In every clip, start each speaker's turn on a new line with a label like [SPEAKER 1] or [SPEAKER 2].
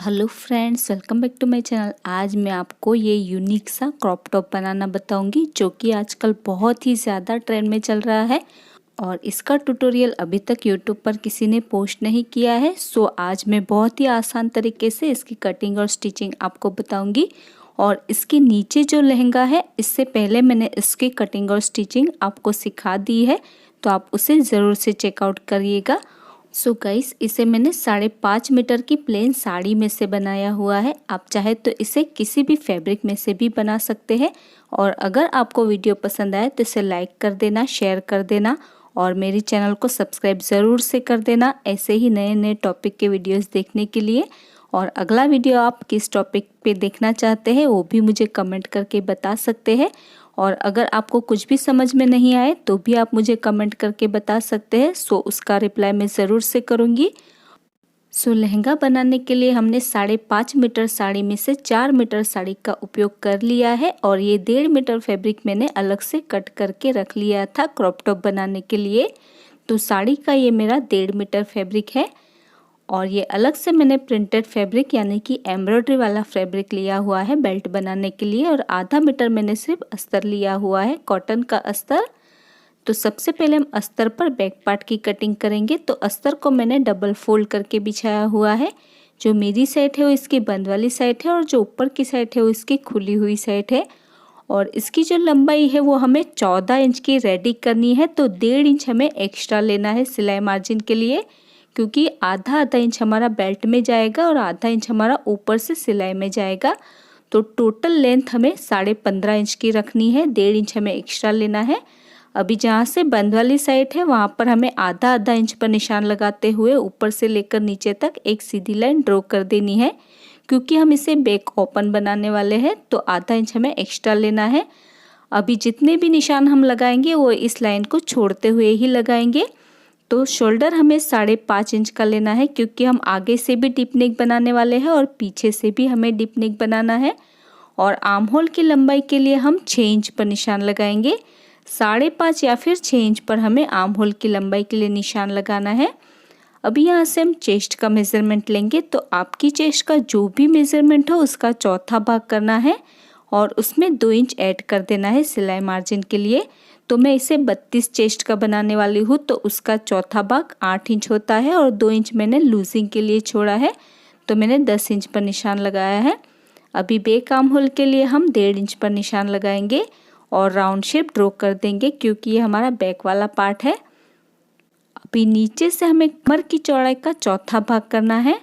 [SPEAKER 1] Hello friends, welcome back to my channel. आज मैं आपको ये यूनिक सा क्रॉप टॉप बनाना बताऊंगी जो कि आजकल बहुत ही ज़्यादा ट्रेंड में चल रहा है और इसका ट्यूटोरियल अभी तक यूट्यूब पर किसी ने पोस्ट नहीं किया है। सो आज मैं बहुत ही आसान तरीके से इसकी कटिंग और स्टिचिंग आपको बताऊंगी। और इसके नीचे जो लहंगा है, इससे पहले मैंने इसकी कटिंग और स्टिचिंग आपको सिखा दी है, तो आप उसे ज़रूर से चेकआउट करिएगा। सो गाइस, इसे मैंने 5.5 मीटर की प्लेन साड़ी में से बनाया हुआ है। आप चाहे तो इसे किसी भी फैब्रिक में से भी बना सकते हैं। और अगर आपको वीडियो पसंद आए तो इसे लाइक कर देना, शेयर कर देना और मेरे चैनल को सब्सक्राइब ज़रूर से कर देना, ऐसे ही नए नए टॉपिक के वीडियोस देखने के लिए। और अगला वीडियो आप किस टॉपिक पे देखना चाहते हैं वो भी मुझे कमेंट करके बता सकते हैं। और अगर आपको कुछ भी समझ में नहीं आए तो भी आप मुझे कमेंट करके बता सकते हैं। सो उसका रिप्लाई मैं ज़रूर से करूँगी। सो लहंगा बनाने के लिए हमने 5.5 मीटर साड़ी में से 4 मीटर साड़ी का उपयोग कर लिया है और ये 1.5 मीटर फैब्रिक मैंने अलग से कट करके रख लिया था क्रॉप टॉप बनाने के लिए। तो साड़ी का ये मेरा 1.5 मीटर फैब्रिक है और ये अलग से मैंने प्रिंटेड फैब्रिक यानी कि एम्ब्रॉयडरी वाला फैब्रिक लिया हुआ है बेल्ट बनाने के लिए। और आधा मीटर मैंने सिर्फ अस्तर लिया हुआ है, कॉटन का अस्तर। तो सबसे पहले हम अस्तर पर बैक पार्ट की कटिंग करेंगे। तो अस्तर को मैंने डबल फोल्ड करके बिछाया हुआ है। जो मेरी साइड है वो इसकी बंद वाली साइड है और जो ऊपर की साइड है वो इसकी खुली हुई साइड है। और इसकी जो लंबाई है वो हमें 14 इंच की रेडी करनी है। तो 1.5 इंच हमें एक्स्ट्रा लेना है सिलाई मार्जिन के लिए, क्योंकि आधा इंच हमारा बेल्ट में जाएगा और आधा इंच हमारा ऊपर से सिलाई में जाएगा। तो टोटल लेंथ हमें 15.5 इंच की रखनी है, 1.5 इंच हमें एक्स्ट्रा लेना है। अभी जहाँ से बंद वाली साइड है वहाँ पर हमें आधा इंच पर निशान लगाते हुए ऊपर से लेकर नीचे तक एक सीधी लाइन ड्रॉ कर देनी है, क्योंकि हम इसे बैक ओपन बनाने वाले हैं। तो आधा इंच हमें एक्स्ट्रा लेना है। अभी जितने भी निशान हम लगाएंगे वो इस लाइन को छोड़ते हुए ही लगाएंगे। तो शोल्डर हमें 5.5 इंच का लेना है, क्योंकि हम आगे से भी डीप नेक बनाने वाले हैं और पीछे से भी हमें डीप नेक बनाना है। और आर्म होल की लंबाई के लिए हम 6 इंच पर निशान लगाएंगे। 5.5 या फिर 6 इंच पर हमें आर्म होल की लंबाई के लिए निशान लगाना है। अभी यहाँ से हम चेस्ट का मेज़रमेंट लेंगे। तो आपकी चेस्ट का जो भी मेज़रमेंट हो उसका चौथा भाग करना है और उसमें 2 इंच ऐड कर देना है सिलाई मार्जिन के लिए। तो मैं इसे 32 चेस्ट का बनाने वाली हूँ, तो उसका चौथा भाग 8 इंच होता है और 2 इंच मैंने लूजिंग के लिए छोड़ा है। तो मैंने 10 इंच पर निशान लगाया है। अभी बैक आर्म होल के लिए हम 1.5 इंच पर निशान लगाएंगे और राउंड शेप ड्रॉ कर देंगे, क्योंकि ये हमारा बैक वाला पार्ट है। अभी नीचे से हमें कमर की चौड़ाई का चौथा भाग करना है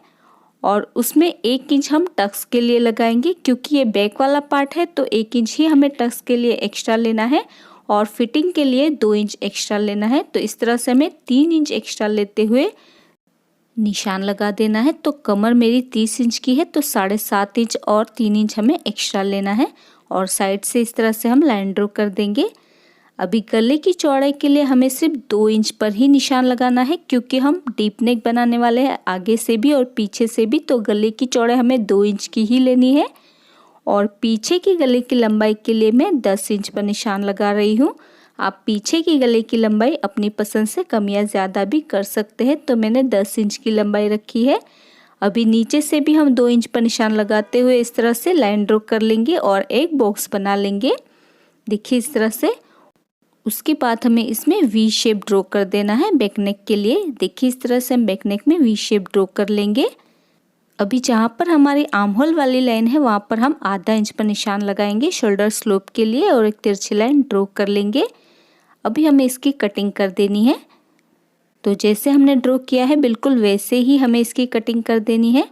[SPEAKER 1] और उसमें 1 इंच हम टक्स के लिए लगाएंगे, क्योंकि ये बैक वाला पार्ट है। तो 1 इंच ही हमें टक्स के लिए एक्स्ट्रा लेना है और फिटिंग के लिए 2 इंच एक्स्ट्रा लेना है। तो इस तरह से हमें 3 इंच एक्स्ट्रा लेते हुए निशान लगा देना है। तो कमर मेरी 30 इंच की है, तो 7.5 इंच और 3 इंच हमें एक्स्ट्रा लेना है और साइड से इस तरह से हम लाइन ड्रॉ कर देंगे। अभी गले की चौड़ाई के लिए हमें सिर्फ 2 इंच पर ही निशान लगाना है, क्योंकि हम डीप नेक बनाने वाले हैं आगे से भी और पीछे से भी। तो गले की चौड़ाई हमें 2 इंच की ही लेनी है और पीछे की गले की लंबाई के लिए मैं 10 इंच पर निशान लगा रही हूँ। आप पीछे की गले की लंबाई अपनी पसंद से कम या ज़्यादा भी कर सकते हैं। तो मैंने 10 इंच की लंबाई रखी है। अभी नीचे से भी हम 2 इंच पर निशान लगाते हुए इस तरह से लाइन ड्रॉ कर लेंगे और एक बॉक्स बना लेंगे, देखिए इस तरह से। उसके बाद हमें इसमें वी शेप ड्रॉ कर देना है बैक नेक के लिए। देखिए इस तरह से हम बैक नेक में वी शेप ड्रॉ कर लेंगे। अभी जहाँ पर हमारी आर्म होल वाली लाइन है वहाँ पर हम आधा इंच पर निशान लगाएंगे शोल्डर स्लोप के लिए और एक तिरछी लाइन ड्रॉ कर लेंगे। अभी हमें इसकी कटिंग कर देनी है। तो जैसे हमने ड्रॉ किया है बिल्कुल वैसे ही हमें इसकी कटिंग कर देनी है।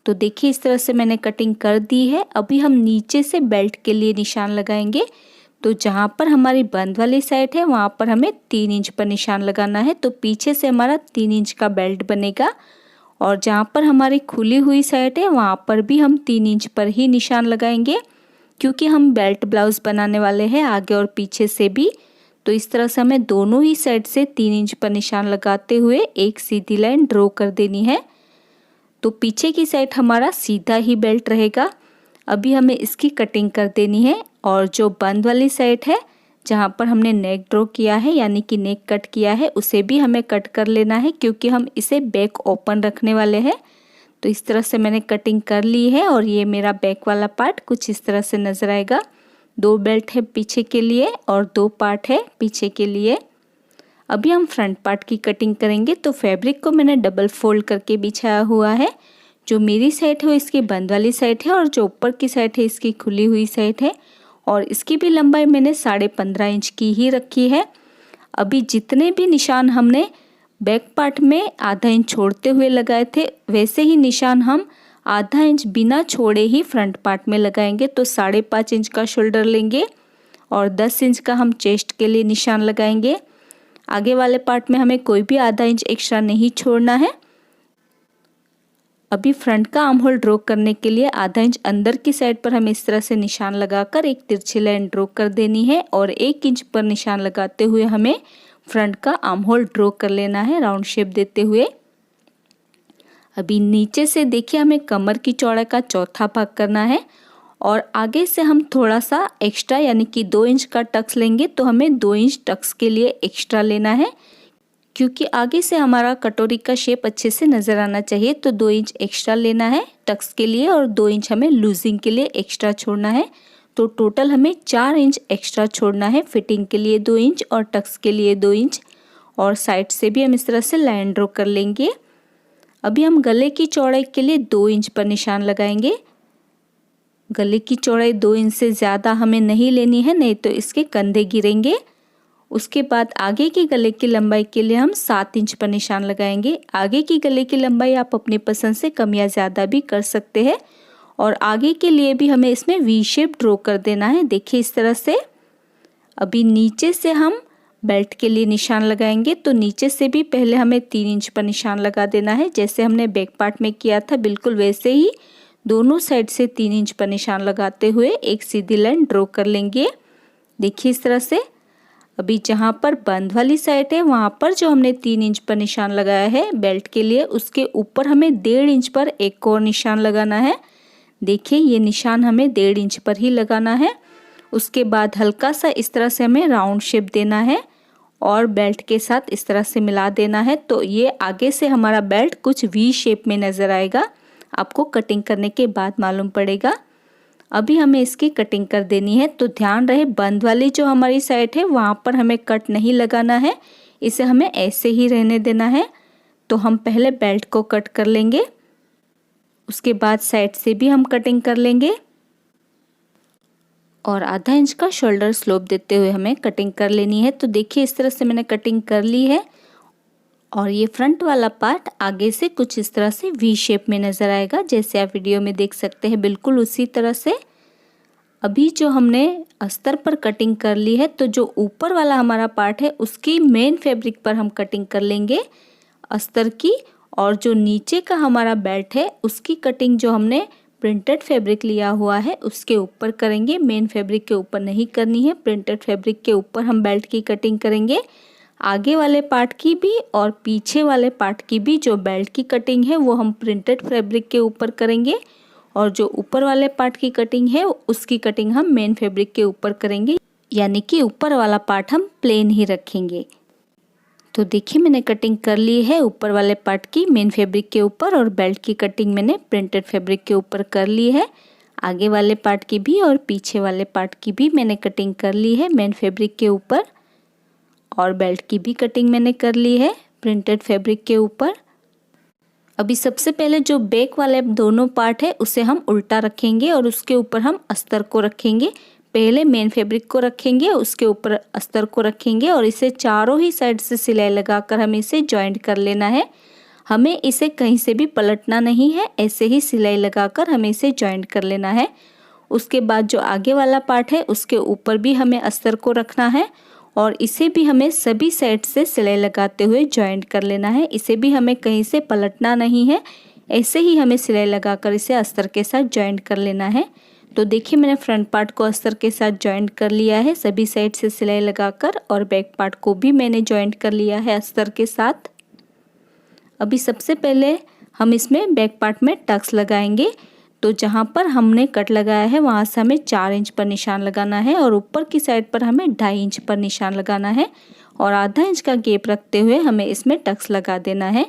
[SPEAKER 1] तो देखिए इस तरह से मैंने कटिंग कर दी है। अभी हम नीचे से बेल्ट के लिए निशान लगाएंगे। तो जहाँ पर हमारी बंद वाली साइड है वहाँ पर हमें 3 इंच पर निशान लगाना है। तो पीछे से हमारा 3 इंच का बेल्ट बनेगा और जहाँ पर हमारी खुली हुई साइड है वहाँ पर भी हम 3 इंच पर ही निशान लगाएंगे, क्योंकि हम बेल्ट ब्लाउज बनाने वाले हैं आगे और पीछे से भी। तो इस तरह से हमें दोनों ही साइड से 3 इंच पर निशान लगाते हुए एक सीधी लाइन ड्रॉ कर देनी है। तो पीछे की साइड हमारा सीधा ही बेल्ट रहेगा। अभी हमें इसकी कटिंग कर देनी है और जो बंद वाली साइड है जहाँ पर हमने नेक ड्रॉ किया है यानी कि नेक कट किया है उसे भी हमें कट कर लेना है, क्योंकि हम इसे बैक ओपन रखने वाले हैं। तो इस तरह से मैंने कटिंग कर ली है और ये मेरा बैक वाला पार्ट कुछ इस तरह से नज़र आएगा। 2 बेल्ट है पीछे के लिए और 2 पार्ट है पीछे के लिए। अभी हम फ्रंट पार्ट की कटिंग करेंगे। तो फैब्रिक को मैंने डबल फोल्ड करके बिछाया हुआ है। जो मेरी साइड है वो इसकी बंद वाली साइड है और जो ऊपर की साइड है इसकी खुली हुई साइड है और इसकी भी लंबाई मैंने 15.5 इंच की ही रखी है। अभी जितने भी निशान हमने बैक पार्ट में आधा इंच छोड़ते हुए लगाए थे वैसे ही निशान हम आधा इंच बिना छोड़े ही फ्रंट पार्ट में लगाएंगे। तो 5.5 इंच का शोल्डर लेंगे और 10 इंच का हम चेस्ट के लिए निशान लगाएंगे। आगे वाले पार्ट में हमें कोई भी आधा इंच एक्स्ट्रा नहीं छोड़ना है। अभी फ्रंट का आर्म होल ड्रॉ करने के लिए आधा इंच अंदर की साइड पर हमें इस तरह से निशान लगाकर एक तिरछी लाइन ड्रॉ कर देनी है और 1 इंच पर निशान लगाते हुए हमें फ्रंट का आर्म होल ड्रॉ कर लेना है राउंड शेप देते हुए। अभी नीचे से देखिए हमें कमर की चौड़ाई का चौथा भाग करना है और आगे से हम थोड़ा सा एक्स्ट्रा यानी कि 2 इंच का टक्स लेंगे। तो हमें 2 इंच टक्स के लिए एक्स्ट्रा लेना है क्योंकि आगे से हमारा कटोरी का शेप अच्छे से नज़र आना चाहिए। तो 2 इंच एक्स्ट्रा लेना है टक्स के लिए और 2 इंच हमें लूजिंग के लिए एक्स्ट्रा छोड़ना है। तो टोटल हमें 4 इंच एक्स्ट्रा छोड़ना है। फिटिंग के लिए 2 इंच और टक्स के लिए 2 इंच और साइड से भी हम इस तरह से लाइन ड्रॉ कर लेंगे। अभी हम गले की चौड़ाई के लिए 2 इंच पर निशान लगाएंगे। गले की चौड़ाई 2 इंच से ज़्यादा हमें नहीं लेनी है, नहीं तो इसके कंधे गिरेंगे। उसके बाद आगे की गले की लंबाई के लिए हम 7 इंच पर निशान लगाएंगे। आगे की गले की लंबाई आप अपनी पसंद से कम या ज़्यादा भी कर सकते हैं और आगे के लिए भी हमें इसमें वी शेप ड्रॉ कर देना है। देखिए इस तरह से। अभी नीचे से हम बेल्ट के लिए निशान लगाएंगे। तो नीचे से भी पहले हमें 3 इंच पर निशान लगा देना है। जैसे हमने बैक पार्ट में किया था बिल्कुल वैसे ही दोनों साइड से 3 इंच पर निशान लगाते हुए एक सीधी लाइन ड्रॉ कर लेंगे। देखिए इस तरह से। अभी जहाँ पर बंद वाली साइड है वहाँ पर जो हमने 3 इंच पर निशान लगाया है बेल्ट के लिए उसके ऊपर हमें 1.5 इंच पर एक और निशान लगाना है। देखिए ये निशान हमें 1.5 इंच पर ही लगाना है। उसके बाद हल्का सा इस तरह से हमें राउंड शेप देना है और बेल्ट के साथ इस तरह से मिला देना है। तो ये आगे से हमारा बेल्ट कुछ वी शेप में नज़र आएगा। आपको कटिंग करने के बाद मालूम पड़ेगा। अभी हमें इसकी कटिंग कर देनी है। तो ध्यान रहे बंद वाली जो हमारी साइड है वहाँ पर हमें कट नहीं लगाना है, इसे हमें ऐसे ही रहने देना है। तो हम पहले बेल्ट को कट कर लेंगे, उसके बाद साइड से भी हम कटिंग कर लेंगे और आधा इंच का शोल्डर स्लोप देते हुए हमें कटिंग कर लेनी है। तो देखिए इस तरह से मैंने कटिंग कर ली है और ये फ्रंट वाला पार्ट आगे से कुछ इस तरह से वी शेप में नज़र आएगा, जैसे आप वीडियो में देख सकते हैं बिल्कुल उसी तरह से। अभी जो हमने अस्तर पर कटिंग कर ली है तो जो ऊपर वाला हमारा पार्ट है उसकी मेन फैब्रिक पर हम कटिंग कर लेंगे अस्तर की, और जो नीचे का हमारा बेल्ट है उसकी कटिंग जो हमने प्रिंटेड फैब्रिक लिया हुआ है उसके ऊपर करेंगे। मेन फैब्रिक के ऊपर नहीं करनी है, प्रिंटेड फैब्रिक के ऊपर हम बेल्ट की कटिंग करेंगे। आगे वाले पार्ट की भी और पीछे वाले पार्ट की भी जो बेल्ट की कटिंग है वो हम प्रिंटेड फैब्रिक के ऊपर करेंगे और जो ऊपर वाले पार्ट की कटिंग है उसकी कटिंग हम मेन फैब्रिक के ऊपर करेंगे, यानी कि ऊपर वाला पार्ट हम प्लेन ही रखेंगे। तो देखिए मैंने कटिंग कर ली है ऊपर वाले पार्ट की मेन फैब्रिक के ऊपर और बेल्ट की कटिंग मैंने प्रिंटेड फैब्रिक के ऊपर कर ली है। आगे वाले पार्ट की भी और पीछे वाले पार्ट की भी मैंने कटिंग कर ली है मेन फैब्रिक के ऊपर और बेल्ट की भी कटिंग मैंने कर ली है प्रिंटेड फैब्रिक के ऊपर। अभी सबसे पहले जो बैक वाले दोनों पार्ट है उसे हम उल्टा रखेंगे और उसके ऊपर हम अस्तर को रखेंगे। पहले मेन फैब्रिक को रखेंगे, उसके ऊपर अस्तर को रखेंगे और इसे चारों ही साइड से सिलाई लगाकर हमें इसे जॉइंट कर लेना है। हमें इसे कहीं से भी पलटना नहीं है, ऐसे ही सिलाई लगाकर हमें इसे जॉइंट कर लेना है। उसके बाद जो आगे वाला पार्ट है उसके ऊपर भी हमें अस्तर को रखना है और इसे भी हमें सभी साइड से सिलाई लगाते हुए जॉइंट कर लेना है। इसे भी हमें कहीं से पलटना नहीं है, ऐसे ही हमें सिलाई लगाकर इसे अस्तर के साथ जॉइंट कर लेना है। तो देखिए मैंने फ्रंट पार्ट को अस्तर के साथ जॉइंट कर लिया है सभी साइड से सिलाई लगाकर और बैक पार्ट को भी मैंने जॉइंट कर लिया है अस्तर के साथ। अभी सबसे पहले हम इसमें बैक पार्ट में टक्स लगाएंगे। तो जहाँ पर हमने कट लगाया है वहाँ से हमें 4 इंच पर निशान लगाना है और ऊपर की साइड पर हमें 2.5 इंच पर निशान लगाना है और आधा इंच का गैप रखते हुए हमें इसमें टक्स लगा देना है।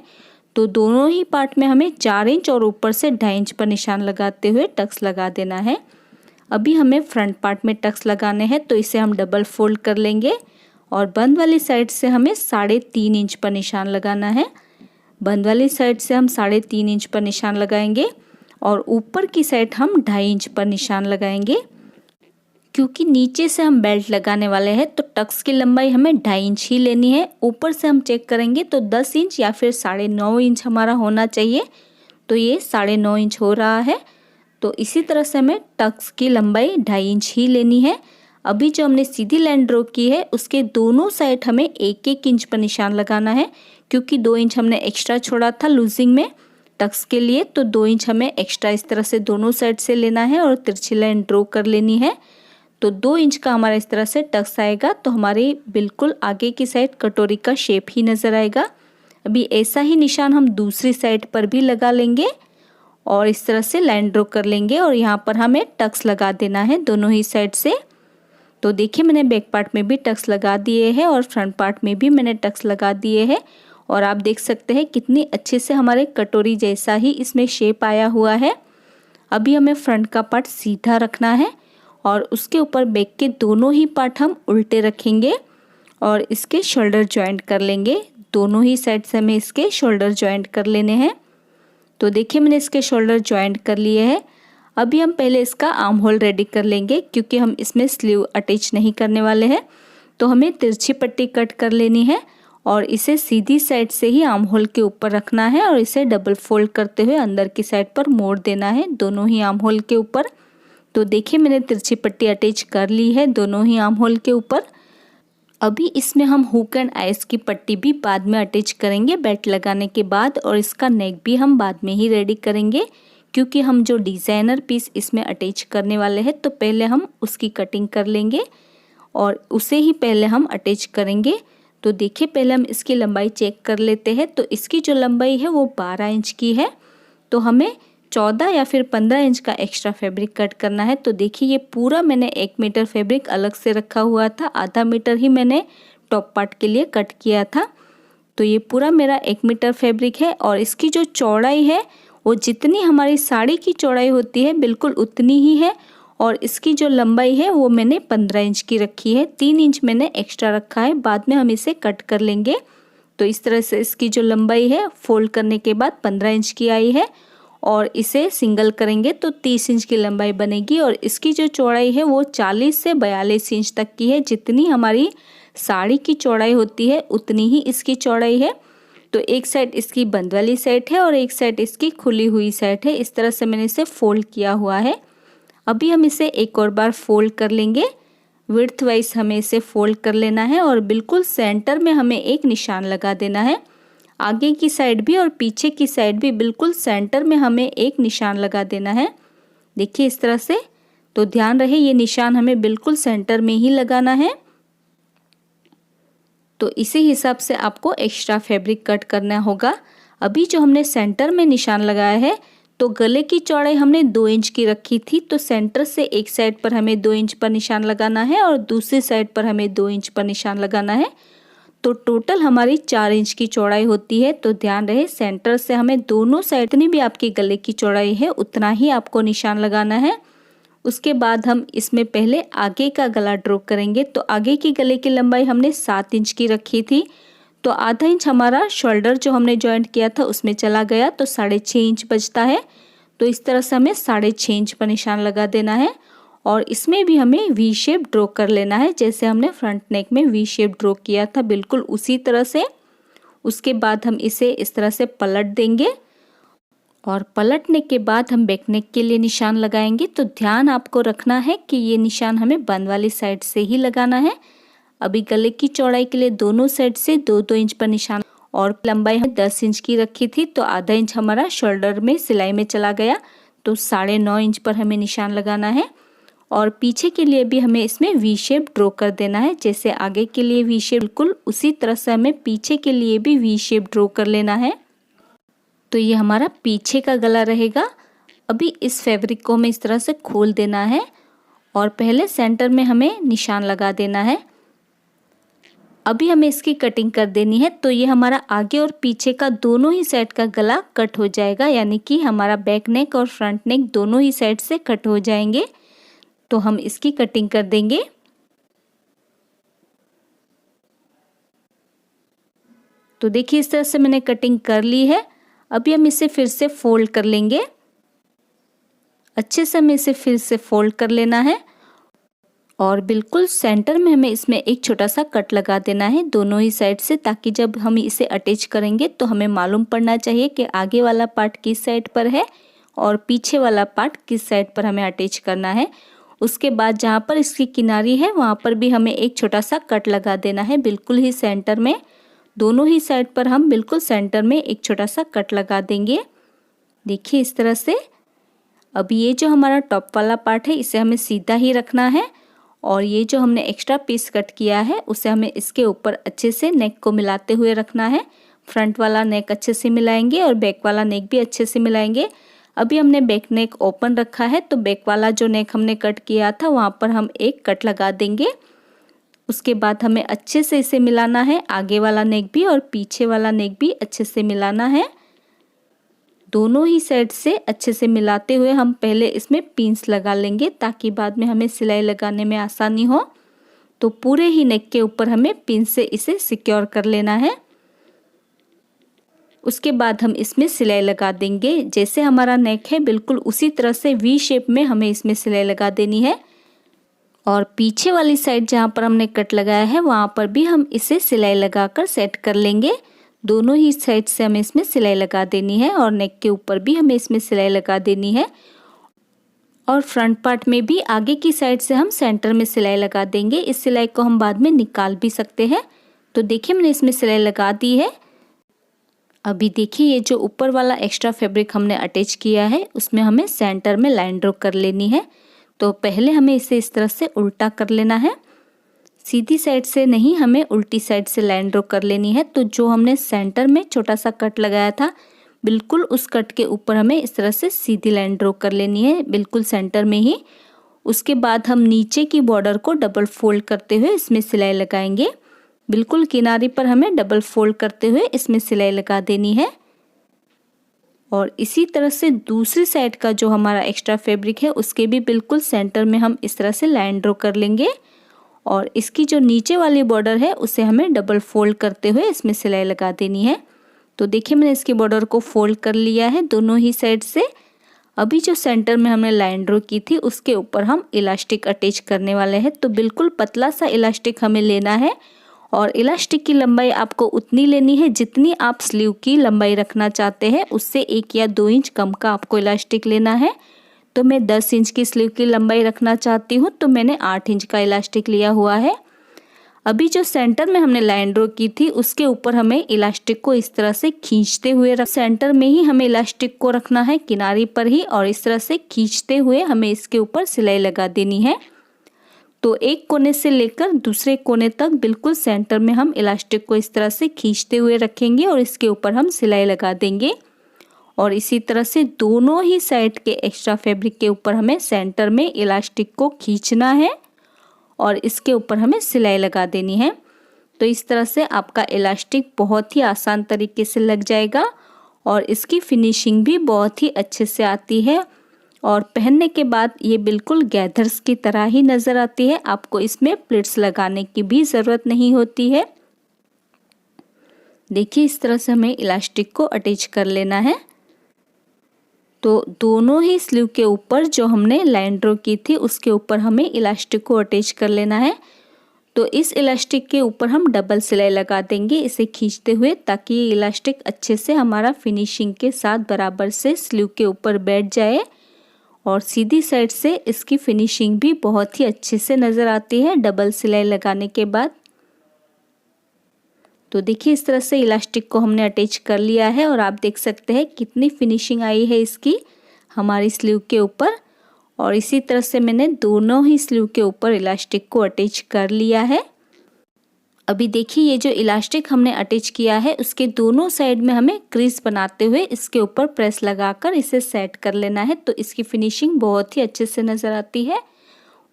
[SPEAKER 1] तो दोनों ही पार्ट में हमें 4 इंच और ऊपर से 2.5 इंच पर निशान लगाते हुए टक्स लगा देना है। अभी हमें फ्रंट पार्ट में टक्स लगाने हैं, तो इसे हम डबल फोल्ड कर लेंगे और बंद वाली साइड से हमें 3.5 इंच पर निशान लगाना है। बंद वाली साइड से हम 3.5 इंच पर निशान लगाएंगे और ऊपर की साइड हम 2.5 इंच पर निशान लगाएंगे। क्योंकि नीचे से हम बेल्ट लगाने वाले हैं तो टक्स की लंबाई हमें 2.5 इंच ही लेनी है। ऊपर से हम चेक करेंगे तो 10 इंच या फिर 9.5 इंच हमारा होना चाहिए, तो ये 9.5 इंच हो रहा है। तो इसी तरह से हमें टक्स की लंबाई 2.5 इंच ही लेनी है। अभी जो हमने सीधी लाइन ड्रॉ की है उसके दोनों साइड हमें 1-1 इंच पर निशान लगाना है, क्योंकि 2 इंच हमने एक्स्ट्रा छोड़ा था लूजिंग में टक्स के लिए, तो 2 इंच हमें एक्स्ट्रा इस तरह से दोनों साइड से लेना है और तिरछी लाइन ड्रॉ कर लेनी है। तो 2 इंच का हमारा इस तरह से टक्स आएगा, तो हमारी बिल्कुल आगे की साइड कटोरी का शेप ही नज़र आएगा। अभी ऐसा ही निशान हम दूसरी साइड पर भी लगा लेंगे और इस तरह से लाइन ड्रॉ कर लेंगे और यहाँ पर हमें टक्स लगा देना है दोनों ही साइड से। तो देखिए मैंने बैक पार्ट में भी टक्स लगा दिए हैं और फ्रंट पार्ट में भी मैंने टक्स लगा दिए हैं और आप देख सकते हैं कितनी अच्छे से हमारे कटोरी जैसा ही इसमें शेप आया हुआ है। अभी हमें फ्रंट का पार्ट सीधा रखना है और उसके ऊपर बैक के दोनों ही पार्ट हम उल्टे रखेंगे और इसके शोल्डर जॉइंट कर लेंगे। दोनों ही साइड से हमें इसके शोल्डर जॉइंट कर लेने हैं। तो देखिए मैंने इसके शोल्डर जॉइंट कर लिए हैं। अभी हम पहले इसका आर्म होल रेडी कर लेंगे, क्योंकि हम इसमें स्लीव अटैच नहीं करने वाले हैं। तो हमें तिरछी पट्टी कट कर लेनी है और इसे सीधी साइड से ही आर्म होल के ऊपर रखना है और इसे डबल फोल्ड करते हुए अंदर की साइड पर मोड़ देना है दोनों ही आर्म होल के ऊपर। तो देखिए मैंने तिरछी पट्टी अटैच कर ली है दोनों ही आर्म होल के ऊपर। अभी इसमें हम हुक एंड आइस की पट्टी भी बाद में अटैच करेंगे बेल्ट लगाने के बाद, और इसका नेक भी हम बाद में ही रेडी करेंगे, क्योंकि हम जो डिज़ाइनर पीस इसमें अटैच करने वाले हैं तो पहले हम उसकी कटिंग कर लेंगे और उसे ही पहले हम अटैच करेंगे। तो देखिए पहले हम इसकी लंबाई चेक कर लेते हैं। तो इसकी जो लंबाई है वो 12 इंच की है, तो हमें 14 या फिर 15 इंच का एक्स्ट्रा फैब्रिक कट करना है। तो देखिए ये पूरा मैंने 1 मीटर फैब्रिक अलग से रखा हुआ था, आधा मीटर ही मैंने टॉप पार्ट के लिए कट किया था। तो ये पूरा मेरा 1 मीटर फैब्रिक है और इसकी जो चौड़ाई है वो जितनी हमारी साड़ी की चौड़ाई होती है बिल्कुल उतनी ही है, और इसकी जो लंबाई है वो मैंने 15 इंच की रखी है। 3 इंच मैंने एक्स्ट्रा रखा है, बाद में हम इसे कट कर लेंगे। तो इस तरह से इसकी जो लंबाई है फोल्ड करने के बाद 15 इंच की आई है और इसे सिंगल करेंगे तो 30 इंच की लंबाई बनेगी, और इसकी जो चौड़ाई है वो 40 से 42 इंच तक की है। जितनी हमारी साड़ी की चौड़ाई होती है उतनी ही इसकी चौड़ाई है। तो एक साइड इसकी बंद वाली साइड है और एक साइड इसकी खुली हुई साइड है। इस तरह से मैंने इसे फोल्ड किया हुआ है। अभी हम इसे एक और बार फोल्ड कर लेंगे। विड्थ वाइज हमें इसे फोल्ड कर लेना है और बिल्कुल सेंटर में हमें एक निशान लगा देना है। आगे की साइड भी और पीछे की साइड भी बिल्कुल सेंटर में हमें एक निशान लगा देना है। देखिए इस तरह से। तो ध्यान रहे ये निशान हमें बिल्कुल सेंटर में ही लगाना है। तो इसी हिसाब से आपको एक्स्ट्रा फैब्रिक कट करना होगा। अभी जो हमने सेंटर में निशान लगाया है तो गले की चौड़ाई हमने 2 इंच की रखी थी, तो सेंटर से एक साइड पर हमें 2 इंच पर निशान लगाना है और दूसरी साइड पर हमें 2 इंच पर निशान लगाना है। तो टोटल हमारी 4 इंच की चौड़ाई होती है। तो ध्यान रहे सेंटर से हमें दोनों साइड जितनी भी आपकी गले की चौड़ाई है उतना ही आपको निशान लगाना है। उसके बाद हम इसमें पहले आगे का गला ड्रॉ करेंगे। तो आगे की गले की लंबाई हमने 7 इंच की रखी थी, तो आधा इंच हमारा शोल्डर जो हमने जॉइंट किया था उसमें चला गया, तो 6.5 इंच बचता है। तो इस तरह से हमें 6.5 इंच पर निशान लगा देना है और इसमें भी हमें वी शेप ड्रॉ कर लेना है, जैसे हमने फ्रंट नेक में वी शेप ड्रॉ किया था बिल्कुल उसी तरह से। उसके बाद हम इसे इस तरह से पलट देंगे और पलटने के बाद हम बैक नेक के लिए निशान लगाएंगे। तो ध्यान आपको रखना है कि ये निशान हमें बंद वाली साइड से ही लगाना है। अभी गले की चौड़ाई के लिए दोनों साइड से 2-2 इंच पर निशान, और लंबाई हम 10 इंच की रखी थी, तो आधा इंच हमारा शोल्डर में सिलाई में चला गया, तो 9.5 इंच पर हमें निशान लगाना है। और पीछे के लिए भी हमें इसमें वी शेप ड्रॉ कर देना है, जैसे आगे के लिए वी शेप बिल्कुल उसी तरह से हमें पीछे के लिए भी वी शेप ड्रॉ कर लेना है। तो ये हमारा पीछे का गला रहेगा। अभी इस फैब्रिक को हमें इस तरह से खोल देना है और पहले सेंटर में हमें निशान लगा देना है। अभी हमें इसकी कटिंग कर देनी है। तो ये हमारा आगे और पीछे का दोनों ही साइड का गला कट हो जाएगा, यानी कि हमारा बैक नेक और फ्रंट नेक दोनों ही साइड से कट हो जाएंगे। तो हम इसकी कटिंग कर देंगे। तो देखिए इस तरह से मैंने कटिंग कर ली है। अभी हम इसे फिर से फोल्ड कर लेंगे। अच्छे से हमें इसे फिर से फोल्ड कर लेना है और बिल्कुल सेंटर में हमें इसमें एक छोटा सा कट लगा देना है दोनों ही साइड से, ताकि जब हम इसे अटैच करेंगे तो हमें मालूम पड़ना चाहिए कि आगे वाला पार्ट किस साइड पर है और पीछे वाला पार्ट किस साइड पर हमें अटैच करना है। उसके बाद जहाँ पर इसकी किनारी है वहाँ पर भी हमें एक छोटा सा कट लगा देना है, बिल्कुल ही सेंटर में। दोनों ही साइड पर हम बिल्कुल सेंटर में एक छोटा सा कट लगा देंगे। देखिए इस तरह से। अभी ये जो हमारा टॉप वाला पार्ट है इसे हमें सीधा ही रखना है और ये जो हमने एक्स्ट्रा पीस कट किया है उसे हमें इसके ऊपर अच्छे से नेक को मिलाते हुए रखना है। फ्रंट वाला नेक अच्छे से मिलाएंगे और बैक वाला नेक भी अच्छे से मिलाएंगे। अभी हमने बैक नेक ओपन रखा है, तो बैक वाला जो नेक हमने कट किया था वहाँ पर हम एक कट लगा देंगे। उसके बाद हमें अच्छे से इसे मिलाना है, आगे वाला नेक भी और पीछे वाला नेक भी अच्छे से मिलाना है। दोनों ही साइड से अच्छे से मिलाते हुए हम पहले इसमें पिन्स लगा लेंगे, ताकि बाद में हमें सिलाई लगाने में आसानी हो। तो पूरे ही नेक के ऊपर हमें पिन से इसे सिक्योर कर लेना है। उसके बाद हम इसमें सिलाई लगा देंगे। जैसे हमारा नेक है बिल्कुल उसी तरह से वी शेप में हमें इसमें सिलाई लगा देनी है और पीछे वाली साइड जहाँ पर हमने कट लगाया है वहाँ पर भी हम इसे सिलाई लगाकर सेट कर लेंगे। दोनों ही साइड से हमें इसमें सिलाई लगा देनी है और नेक के ऊपर भी हमें इसमें सिलाई लगा देनी है और फ्रंट पार्ट में भी आगे की साइड से हम सेंटर में सिलाई लगा देंगे। इस सिलाई को हम बाद में निकाल भी सकते हैं। तो देखिए मैंने इसमें सिलाई लगा दी है। अभी देखिए ये जो ऊपर वाला एक्स्ट्रा फैब्रिक हमने अटैच किया है उसमें हमें सेंटर में लाइन ड्रॉ कर लेनी है। तो पहले हमें इसे इस तरह से उल्टा कर लेना है, सीधी साइड से नहीं, हमें उल्टी साइड से लाइन ड्रॉ कर लेनी है। तो जो हमने सेंटर में छोटा सा कट लगाया था बिल्कुल उस कट के ऊपर हमें इस तरह से सीधी लाइन ड्रॉ कर लेनी है, बिल्कुल सेंटर में ही। उसके बाद हम नीचे की बॉर्डर को डबल फोल्ड करते हुए इसमें सिलाई लगाएंगे। बिल्कुल किनारे पर हमें डबल फोल्ड करते हुए इसमें सिलाई लगा देनी है और इसी तरह से दूसरी साइड का जो हमारा एक्स्ट्रा फैब्रिक है उसके भी बिल्कुल सेंटर में हम इस तरह से लाइन ड्रॉ कर लेंगे और इसकी जो नीचे वाली बॉर्डर है उसे हमें डबल फोल्ड करते हुए इसमें सिलाई लगा देनी है। तो देखिए मैंने इसकी बॉर्डर को फोल्ड कर लिया है दोनों ही साइड से। अभी जो सेंटर में हमने लाइन ड्रॉ की थी उसके ऊपर हम इलास्टिक अटैच करने वाले हैं। तो बिल्कुल पतला सा इलास्टिक हमें लेना है और इलास्टिक की लंबाई आपको उतनी लेनी है जितनी आप स्लीव की लंबाई रखना चाहते हैं, उससे 1 या 2 इंच कम का आपको इलास्टिक लेना है। तो मैं 10 इंच की स्लीव की लंबाई रखना चाहती हूँ तो मैंने 8 इंच का इलास्टिक लिया हुआ है। अभी जो सेंटर में हमने लाइन ड्रॉ की थी उसके ऊपर हमें इलास्टिक को इस तरह से खींचते हुए सेंटर में ही हमें इलास्टिक को रखना है, किनारे पर ही, और इस तरह से खींचते हुए हमें इसके ऊपर सिलाई लगा देनी है। तो एक कोने से लेकर दूसरे कोने तक बिल्कुल सेंटर में हम इलास्टिक को इस तरह से खींचते हुए रखेंगे और इसके ऊपर हम सिलाई लगा देंगे। और इसी तरह से दोनों ही साइड के एक्स्ट्रा फैब्रिक के ऊपर हमें सेंटर में इलास्टिक को खींचना है और इसके ऊपर हमें सिलाई लगा देनी है। तो इस तरह से आपका इलास्टिक बहुत ही आसान तरीके से लग जाएगा और इसकी फिनिशिंग भी बहुत ही अच्छे से आती है और पहनने के बाद ये बिल्कुल गैदर्स की तरह ही नज़र आती है। आपको इसमें प्लिट्स लगाने की भी ज़रूरत नहीं होती है। देखिए इस तरह से हमें इलास्टिक को अटैच कर लेना है। तो दोनों ही स्लीव के ऊपर जो हमने लाइन ड्रॉ की थी उसके ऊपर हमें इलास्टिक को अटैच कर लेना है। तो इस इलास्टिक के ऊपर हम डबल सिलाई लगा देंगे इसे खींचते हुए, ताकि ये इलास्टिक अच्छे से हमारा फिनिशिंग के साथ बराबर से स्लीव के ऊपर बैठ जाए और सीधी साइड से इसकी फिनिशिंग भी बहुत ही अच्छे से नज़र आती है डबल सिलाई लगाने के बाद। तो देखिए इस तरह से इलास्टिक को हमने अटैच कर लिया है और आप देख सकते हैं कितनी फिनिशिंग आई है इसकी हमारी स्लीव के ऊपर। और इसी तरह से मैंने दोनों ही स्लीव के ऊपर इलास्टिक को अटैच कर लिया है। अभी देखिए ये जो इलास्टिक हमने अटैच किया है उसके दोनों साइड में हमें क्रीज बनाते हुए इसके ऊपर प्रेस लगाकर इसे सेट कर लेना है। तो इसकी फिनिशिंग बहुत ही अच्छे से नज़र आती है।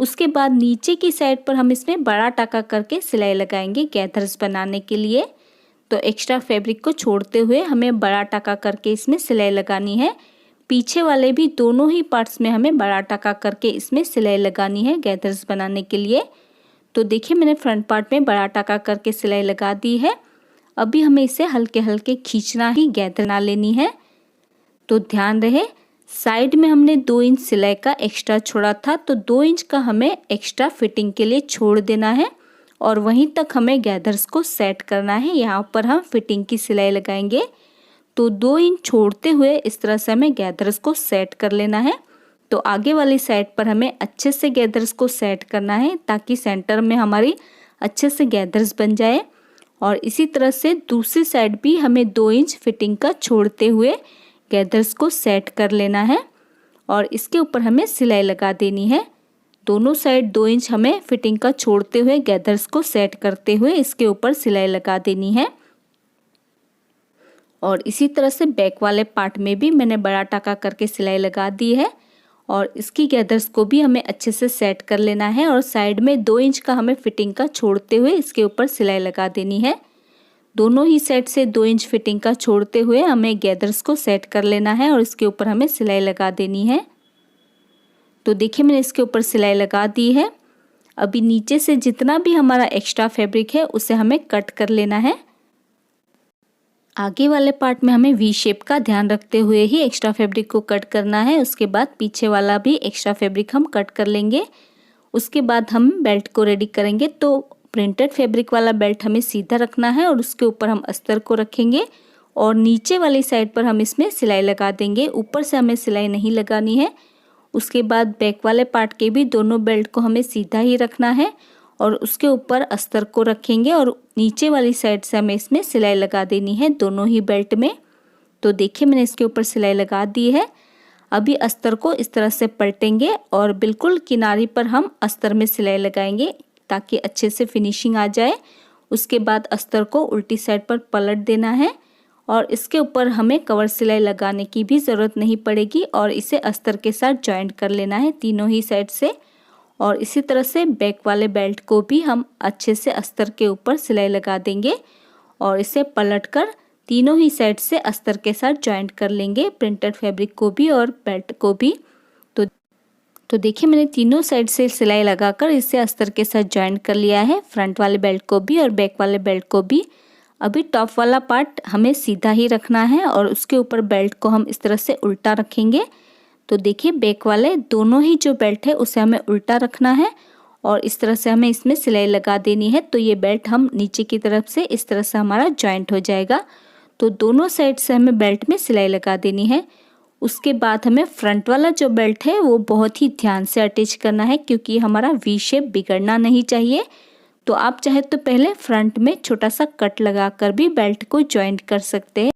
[SPEAKER 1] उसके बाद नीचे की साइड पर हम इसमें बड़ा टाका करके सिलाई लगाएंगे गैदर्स बनाने के लिए। तो एक्स्ट्रा फैब्रिक को छोड़ते हुए हमें बड़ा टाका करके इसमें सिलाई लगानी है। पीछे वाले भी दोनों ही पार्ट्स में हमें बड़ा टाका करके इसमें सिलाई लगानी है गैदर्स बनाने के लिए। तो देखिए मैंने फ्रंट पार्ट में बड़ा टाका करके सिलाई लगा दी है। अभी हमें इसे हल्के हल्के खींचना ही गैदर बना लेनी है। तो ध्यान रहे साइड में हमने 2 इंच सिलाई का एक्स्ट्रा छोड़ा था, तो 2 इंच का हमें एक्स्ट्रा फिटिंग के लिए छोड़ देना है और वहीं तक हमें गैदर्स को सेट करना है। यहाँ पर हम फिटिंग की सिलाई लगाएंगे। तो 2 इंच छोड़ते हुए इस तरह से हमें गैदर्स को सेट कर लेना है। तो आगे वाली साइड पर हमें अच्छे से गैदर्स को सेट करना है ताकि सेंटर में हमारी अच्छे से गैदर्स बन जाए। और इसी तरह से दूसरी साइड भी हमें 2 इंच फिटिंग का छोड़ते हुए गैदर्स को सेट कर लेना है और इसके ऊपर हमें सिलाई लगा देनी है। दोनों साइड 2 इंच हमें फिटिंग का छोड़ते हुए गैदर्स को सेट करते हुए इसके ऊपर सिलाई लगा देनी है। और इसी तरह से बैक वाले पार्ट में भी मैंने बड़ा टाका करके सिलाई लगा दी है और इसकी गैदर्स को भी हमें अच्छे से सेट कर लेना है और साइड में 2 इंच का हमें फिटिंग का छोड़ते हुए इसके ऊपर सिलाई लगा देनी है। दोनों ही साइड से 2 इंच फिटिंग का छोड़ते हुए हमें गैदर्स को सेट कर लेना है और इसके ऊपर हमें सिलाई लगा देनी है। तो देखिए मैंने इसके ऊपर सिलाई लगा दी है। अभी नीचे से जितना भी हमारा एक्स्ट्रा फैब्रिक है उसे हमें कट कर लेना है। आगे वाले पार्ट में हमें वी शेप का ध्यान रखते हुए ही एक्स्ट्रा फैब्रिक को कट करना है। उसके बाद पीछे वाला भी एक्स्ट्रा फैब्रिक हम कट कर लेंगे। उसके बाद हम बेल्ट को रेडी करेंगे। तो प्रिंटेड फैब्रिक वाला बेल्ट हमें सीधा रखना है और उसके ऊपर हम अस्तर को रखेंगे और नीचे वाली साइड पर हम इसमें सिलाई लगा देंगे। ऊपर से हमें सिलाई नहीं लगानी है। उसके बाद बैक वाले पार्ट के भी दोनों बेल्ट को हमें सीधा ही रखना है और उसके ऊपर अस्तर को रखेंगे और नीचे वाली साइड से हमें इसमें सिलाई लगा देनी है दोनों ही बेल्ट में। तो देखिए मैंने इसके ऊपर सिलाई लगा दी है। अभी अस्तर को इस तरह से पलटेंगे और बिल्कुल किनारे पर हम अस्तर में सिलाई लगाएंगे ताकि अच्छे से फिनिशिंग आ जाए। उसके बाद अस्तर को उल्टी साइड पर पलट देना है और इसके ऊपर हमें कवर सिलाई लगाने की भी ज़रूरत नहीं पड़ेगी और इसे अस्तर के साथ जॉइंट कर लेना है तीनों ही साइड से। और इसी तरह से बैक वाले बेल्ट को भी हम अच्छे से अस्तर के ऊपर सिलाई लगा देंगे और इसे पलटकर तीनों ही साइड से अस्तर के साथ जॉइंट कर लेंगे, प्रिंटेड फैब्रिक को भी और बेल्ट को भी। तो देखिए मैंने तीनों साइड से सिलाई लगाकर इसे अस्तर के साथ जॉइंट कर लिया है, फ्रंट वाले बेल्ट को भी और बैक वाले बेल्ट को भी। अभी टॉप वाला पार्ट हमें सीधा ही रखना है और उसके ऊपर बेल्ट को हम इस तरह से उल्टा रखेंगे। तो देखिए बैक वाले दोनों ही जो बेल्ट है उसे हमें उल्टा रखना है और इस तरह से हमें इसमें सिलाई लगा देनी है। तो ये बेल्ट हम नीचे की तरफ से इस तरह से हमारा जॉइंट हो जाएगा। तो दोनों साइड से हमें बेल्ट में सिलाई लगा देनी है। उसके बाद हमें फ्रंट वाला जो बेल्ट है वो बहुत ही ध्यान से अटैच करना है क्योंकि हमारा वी शेप बिगड़ना नहीं चाहिए। तो आप चाहे तो पहले फ्रंट में छोटा सा कट लगाकर भी बेल्ट को जॉइंट कर सकते हैं।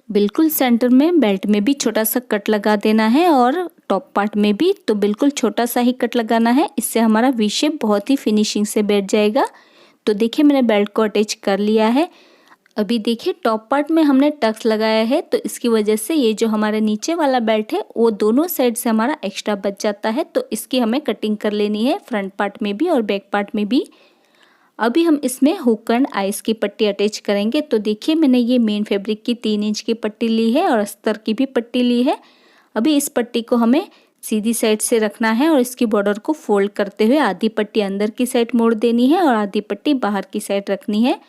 [SPEAKER 1] बिल्कुल सेंटर में बेल्ट में भी छोटा सा कट लगा देना है और टॉप पार्ट में भी तो बिल्कुल छोटा सा ही कट लगाना है। इससे हमारा वी शेप बहुत ही फिनिशिंग से बैठ जाएगा। तो देखिए मैंने बेल्ट को अटैच कर लिया है। अभी देखिए टॉप पार्ट में हमने टक्स लगाया है तो इसकी वजह से ये जो हमारे नीचे वाला बेल्ट है वो दोनों साइड से हमारा एक्स्ट्रा बच जाता है। तो इसकी हमें कटिंग कर लेनी है फ्रंट पार्ट में भी और बैक पार्ट में भी। अभी हम इसमें हुक एंड आइस की पट्टी अटैच करेंगे। तो देखिए मैंने ये मेन फैब्रिक की 3 इंच की पट्टी ली है और अस्तर की भी पट्टी ली है। अभी इस पट्टी को हमें सीधी साइड से रखना है और इसकी बॉर्डर को फोल्ड करते हुए आधी पट्टी अंदर की साइड मोड़ देनी है और आधी पट्टी बाहर की साइड रखनी है।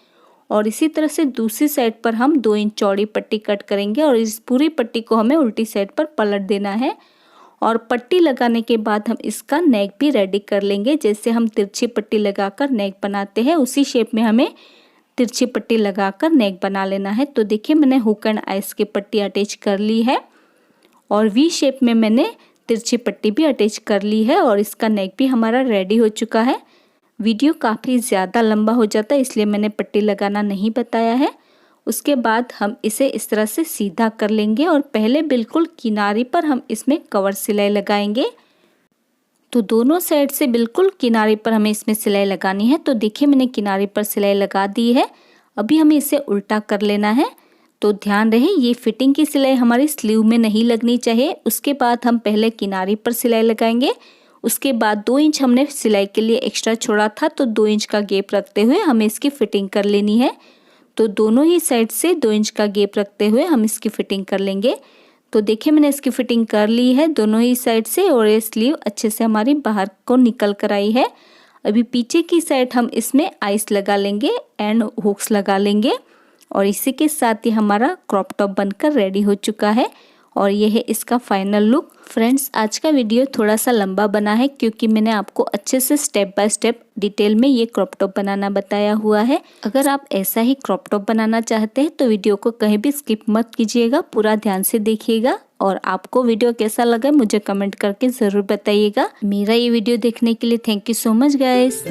[SPEAKER 1] और इसी तरह से दूसरी साइड पर हम 2 इंच चौड़ी पट्टी कट करेंगे और इस पूरी पट्टी को हमें उल्टी साइड पर पलट देना है। और पट्टी लगाने के बाद हम इसका नेक भी रेडी कर लेंगे। जैसे हम तिरछी पट्टी लगाकर नेक बनाते हैं उसी शेप में हमें तिरछी पट्टी लगाकर नेक बना लेना है। तो देखिए मैंने हुक एंड आइस की पट्टी अटैच कर ली है और वी शेप में मैंने तिरछी पट्टी भी अटैच कर ली है और इसका नेक भी हमारा रेडी हो चुका है। वीडियो काफ़ी ज़्यादा लंबा हो जाता है इसलिए मैंने पट्टी लगाना नहीं बताया है। उसके बाद हम इसे इस तरह से सीधा कर लेंगे और पहले बिल्कुल किनारे पर हम इसमें कवर सिलाई लगाएंगे। तो दोनों साइड से बिल्कुल किनारे पर हमें इसमें सिलाई लगानी है। तो देखिए मैंने किनारे पर सिलाई लगा दी है। अभी हमें इसे उल्टा कर लेना है। तो ध्यान रहे ये फिटिंग की सिलाई हमारी स्लीव में नहीं लगनी चाहिए। उसके बाद हम पहले किनारे पर सिलाई लगाएंगे, उसके बाद 2 इंच हमने सिलाई के लिए एक्स्ट्रा छोड़ा था, तो 2 इंच का गैप रखते हुए हमें इसकी फिटिंग कर लेनी है। तो दोनों ही साइड से 2 इंच का गैप रखते हुए हम इसकी फिटिंग कर लेंगे। तो देखिए मैंने इसकी फिटिंग कर ली है दोनों ही साइड से, और ये स्लीव अच्छे से हमारी बाहर को निकल कर आई है। अभी पीछे की साइड हम इसमें आइस लगा लेंगे एंड हुक्स लगा लेंगे, और इसी के साथ ही हमारा क्रॉप टॉप बनकर रेडी हो चुका है। और ये है इसका फाइनल लुक। फ्रेंड्स, आज का वीडियो थोड़ा सा लंबा बना है क्योंकि मैंने आपको अच्छे से स्टेप बाय स्टेप डिटेल में ये क्रॉप टॉप बनाना बताया हुआ है। अगर आप ऐसा ही क्रॉप टॉप बनाना चाहते हैं तो वीडियो को कहीं भी स्किप मत कीजिएगा, पूरा ध्यान से देखिएगा। और आपको वीडियो कैसा लगा मुझे कमेंट करके ज़रूर बताइएगा। मेरा ये वीडियो देखने के लिए thank you so much guys.